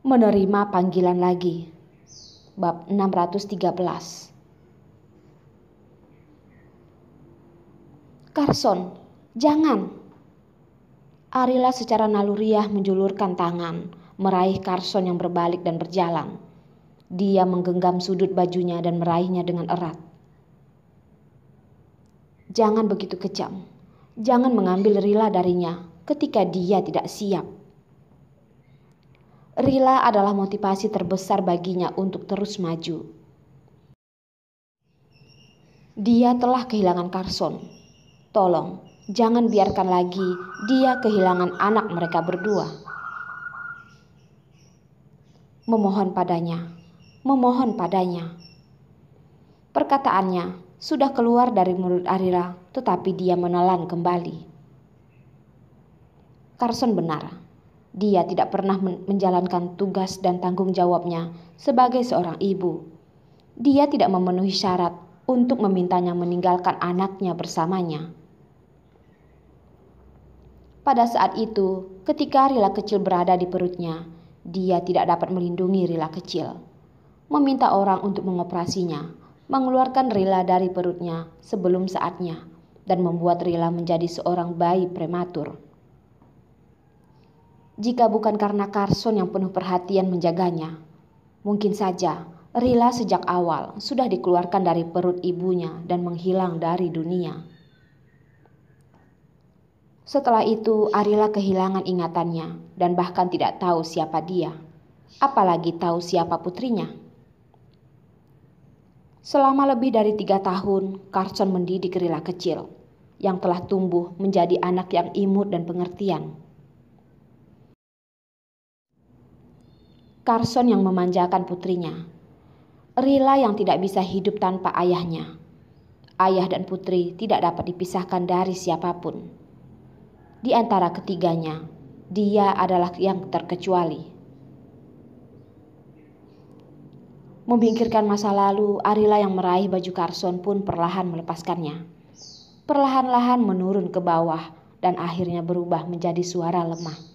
Menerima panggilan lagi. Bab 613. Carson, jangan. Arila secara naluriah menjulurkan tangan, meraih Carson yang berbalik dan berjalan. Dia menggenggam sudut bajunya dan meraihnya dengan erat. Jangan begitu kejam. Jangan mengambil Rila darinya ketika dia tidak siap. Rila adalah motivasi terbesar baginya untuk terus maju. Dia telah kehilangan Carson. Tolong, jangan biarkan lagi dia kehilangan anak mereka berdua. Memohon padanya. Perkataannya sudah keluar dari mulut Arila, tetapi dia menelan kembali. Carson benar. Dia tidak pernah menjalankan tugas dan tanggung jawabnya sebagai seorang ibu. Dia tidak memenuhi syarat untuk memintanya meninggalkan anaknya bersamanya. Pada saat itu, ketika Rila kecil berada di perutnya, dia tidak dapat melindungi Rila kecil. Meminta orang untuk mengoperasinya, mengeluarkan Rila dari perutnya sebelum saatnya, dan membuat Rila menjadi seorang bayi prematur. Jika bukan karena Carson yang penuh perhatian menjaganya, mungkin saja Rila sejak awal sudah dikeluarkan dari perut ibunya dan menghilang dari dunia. Setelah itu, Arila kehilangan ingatannya dan bahkan tidak tahu siapa dia, apalagi tahu siapa putrinya. Selama lebih dari 3 tahun, Carson mendidik Rila kecil yang telah tumbuh menjadi anak yang imut dan pengertian. Carson yang memanjakan putrinya. Rila yang tidak bisa hidup tanpa ayahnya. Ayah dan putri tidak dapat dipisahkan dari siapapun. Di antara ketiganya, dia adalah yang terkecuali. Memikirkan masa lalu, Arila yang meraih baju Carson pun perlahan melepaskannya. Perlahan-lahan menurun ke bawah dan akhirnya berubah menjadi suara lemah.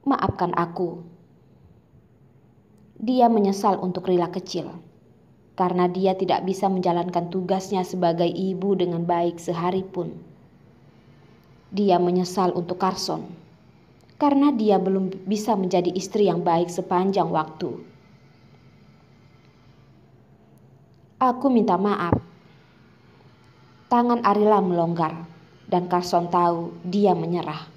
Maafkan aku. Dia menyesal untuk Rila kecil, karena dia tidak bisa menjalankan tugasnya sebagai ibu dengan baik sehari pun. Dia menyesal untuk Carson, karena dia belum bisa menjadi istri yang baik sepanjang waktu. Aku minta maaf. Tangan Arila melonggar, dan Carson tahu dia menyerah.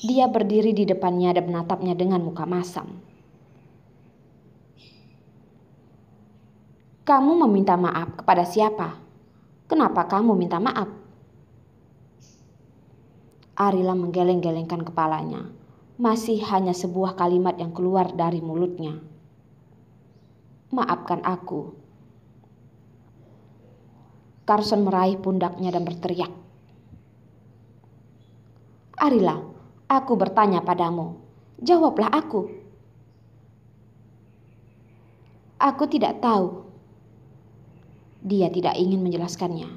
Dia berdiri di depannya dan menatapnya dengan muka masam. Kamu meminta maaf kepada siapa? Kenapa kamu minta maaf? Arila menggeleng-gelengkan kepalanya. Masih hanya sebuah kalimat yang keluar dari mulutnya. Maafkan aku. Carson meraih pundaknya dan berteriak. Arila, aku bertanya padamu. Jawablah aku. Aku tidak tahu. Dia tidak ingin menjelaskannya.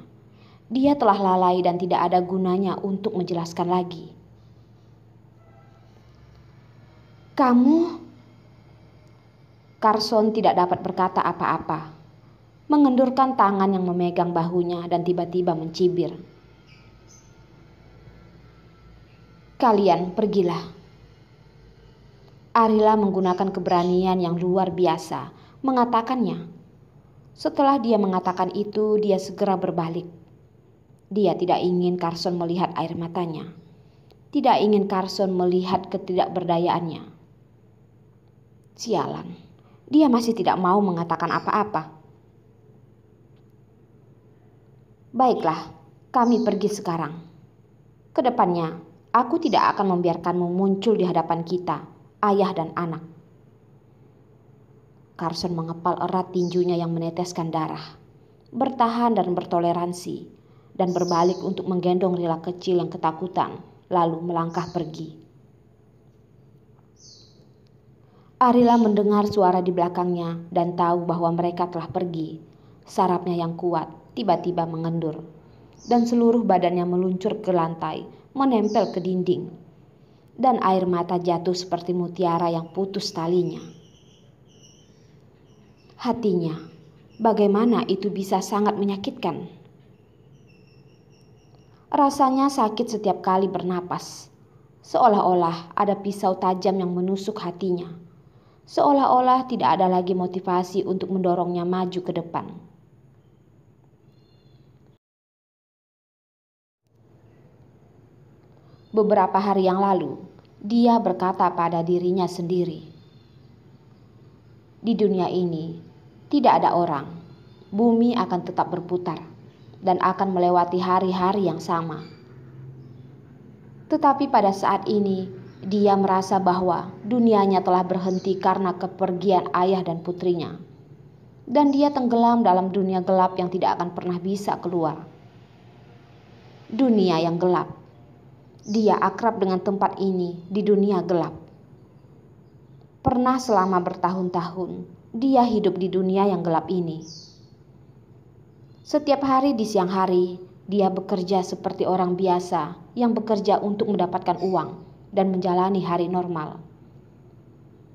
Dia telah lalai dan tidak ada gunanya untuk menjelaskan lagi. Kamu? Carson tidak dapat berkata apa-apa. Mengendurkan tangan yang memegang bahunya dan tiba-tiba mencibir. Kalian pergilah. Arila menggunakan keberanian yang luar biasa mengatakannya. Setelah dia mengatakan itu, dia segera berbalik. Dia tidak ingin Carson melihat air matanya. Tidak ingin Carson melihat ketidakberdayaannya. Sialan, dia masih tidak mau mengatakan apa-apa. Baiklah, kami pergi sekarang. Kedepannya, aku tidak akan membiarkanmu muncul di hadapan kita, ayah dan anak. Carson mengepal erat tinjunya yang meneteskan darah, bertahan dan bertoleransi, dan berbalik untuk menggendong Rila kecil yang ketakutan, lalu melangkah pergi. Arila mendengar suara di belakangnya dan tahu bahwa mereka telah pergi. Sarafnya yang kuat tiba-tiba mengendur, dan seluruh badannya meluncur ke lantai, menempel ke dinding. dan air mata jatuh seperti mutiara yang putus talinya. Hatinya, bagaimana itu bisa sangat menyakitkan? Rasanya sakit setiap kali bernapas, seolah-olah ada pisau tajam yang menusuk hatinya, seolah-olah tidak ada lagi motivasi untuk mendorongnya maju ke depan. Beberapa hari yang lalu, dia berkata pada dirinya sendiri, "Di dunia ini, tidak ada orang. Bumi akan tetap berputar dan akan melewati hari-hari yang sama." Tetapi pada saat ini, dia merasa bahwa dunianya telah berhenti karena kepergian ayah dan putrinya. Dan dia tenggelam dalam dunia gelap yang tidak akan pernah bisa keluar. Dunia yang gelap. Dia akrab dengan tempat ini di dunia gelap. Pernah selama bertahun-tahun, dia hidup di dunia yang gelap ini. Setiap hari di siang hari, dia bekerja seperti orang biasa yang bekerja untuk mendapatkan uang dan menjalani hari normal.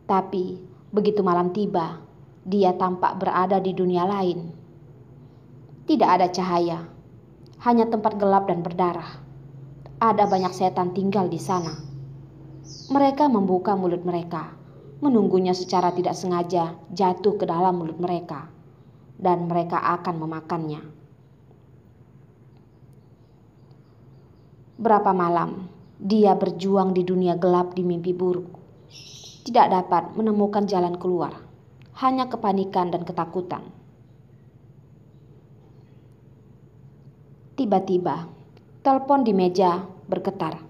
Tapi, begitu malam tiba, dia tampak berada di dunia lain. Tidak ada cahaya, hanya tempat gelap dan berdarah. Ada banyak setan tinggal di sana. Mereka membuka mulut mereka, menunggunya secara tidak sengaja jatuh ke dalam mulut mereka, dan mereka akan memakannya. Berapa malam dia berjuang di dunia gelap di mimpi buruk. Tidak dapat menemukan jalan keluar, hanya kepanikan dan ketakutan. Tiba-tiba, telepon di meja bergetar.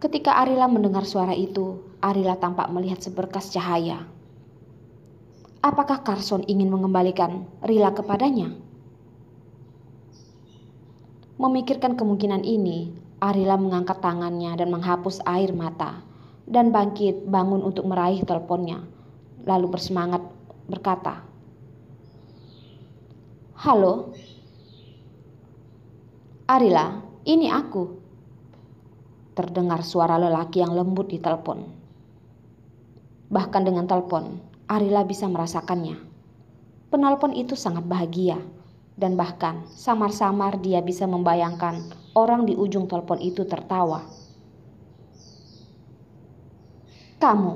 Ketika Arila mendengar suara itu, Arila tampak melihat seberkas cahaya. Apakah Carson ingin mengembalikan Rila kepadanya? Memikirkan kemungkinan ini, Arila mengangkat tangannya dan menghapus air mata, dan bangkit bangun untuk meraih teleponnya, lalu bersemangat berkata, "Halo? Arila, ini aku." Terdengar suara lelaki yang lembut di telepon. Bahkan dengan telepon, Arila bisa merasakannya. Penelpon itu sangat bahagia, dan bahkan samar-samar dia bisa membayangkan orang di ujung telepon itu tertawa. "Kamu,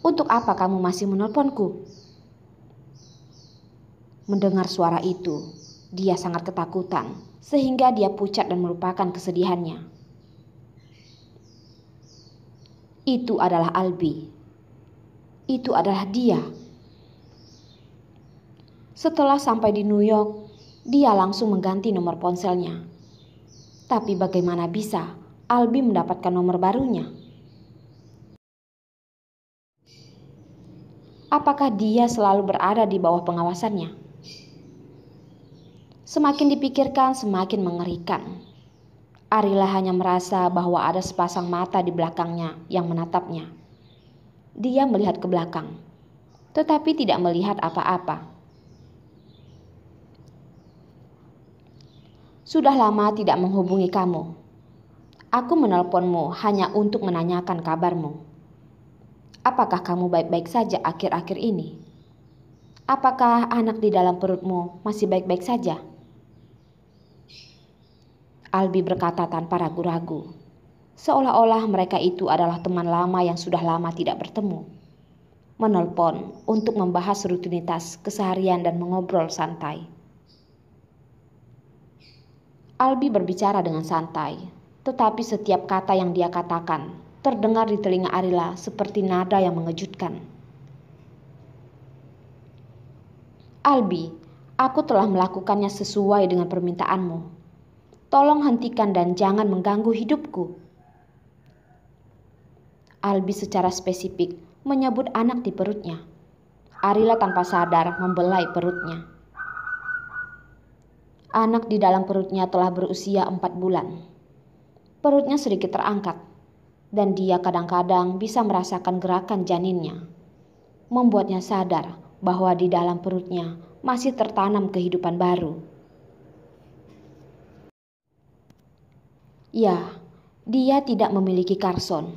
untuk apa kamu masih menelponku?" Mendengar suara itu, dia sangat ketakutan, sehingga dia pucat dan melupakan kesedihannya. Itu adalah Albi. Itu adalah dia. Setelah sampai di New York, dia langsung mengganti nomor ponselnya. Tapi bagaimana bisa Albi mendapatkan nomor barunya? Apakah dia selalu berada di bawah pengawasannya? Semakin dipikirkan, semakin mengerikan. Arila hanya merasa bahwa ada sepasang mata di belakangnya yang menatapnya. Dia melihat ke belakang, tetapi tidak melihat apa-apa. "Sudah lama tidak menghubungi kamu. Aku menelponmu hanya untuk menanyakan kabarmu. Apakah kamu baik-baik saja akhir-akhir ini? Apakah anak di dalam perutmu masih baik-baik saja?" Albi berkata tanpa ragu-ragu, seolah-olah mereka itu adalah teman lama yang sudah lama tidak bertemu. Menelpon untuk membahas rutinitas keseharian dan mengobrol santai. Albi berbicara dengan santai, tetapi setiap kata yang dia katakan terdengar di telinga Arila seperti nada yang mengejutkan. "Albi, aku telah melakukannya sesuai dengan permintaanmu. Tolong hentikan dan jangan mengganggu hidupku." Albi secara spesifik menyebut anak di perutnya. Arila tanpa sadar membelai perutnya. Anak di dalam perutnya telah berusia 4 bulan. Perutnya sedikit terangkat, dan dia kadang-kadang bisa merasakan gerakan janinnya. Membuatnya sadar bahwa di dalam perutnya masih tertanam kehidupan baru. Ya, Dia tidak memiliki Carson.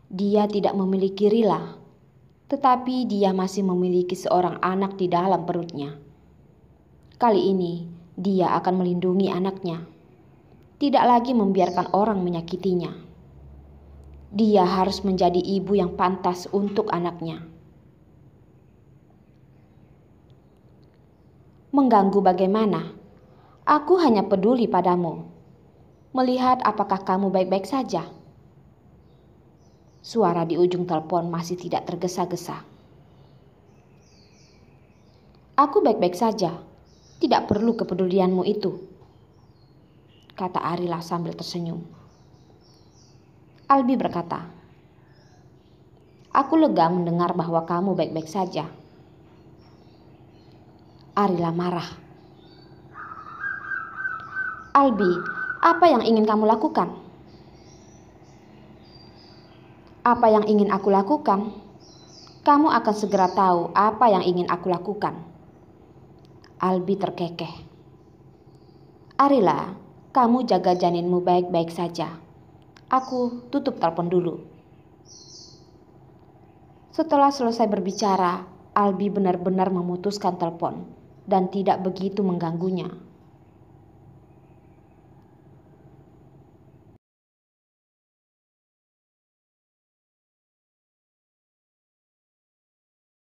Dia tidak memiliki Rila. Tetapi dia masih memiliki seorang anak di dalam perutnya. Kali ini dia akan melindungi anaknya. Tidak lagi membiarkan orang menyakitinya. Dia harus menjadi ibu yang pantas untuk anaknya. Mengganggu bagaimana? Aku hanya peduli padamu. Melihat apakah kamu baik-baik saja. Suara di ujung telepon masih tidak tergesa-gesa. Aku baik-baik saja. Tidak perlu kepedulianmu itu, kata Arila sambil tersenyum. Albi berkata, aku lega mendengar bahwa kamu baik-baik saja. Arila marah. Albi, apa yang ingin kamu lakukan? Apa yang ingin aku lakukan? Kamu akan segera tahu apa yang ingin aku lakukan. Albi terkekeh. Arila, kamu jaga janinmu baik-baik saja. Aku tutup telepon dulu. Setelah selesai berbicara, Albi benar-benar memutuskan telepon dan tidak begitu mengganggunya.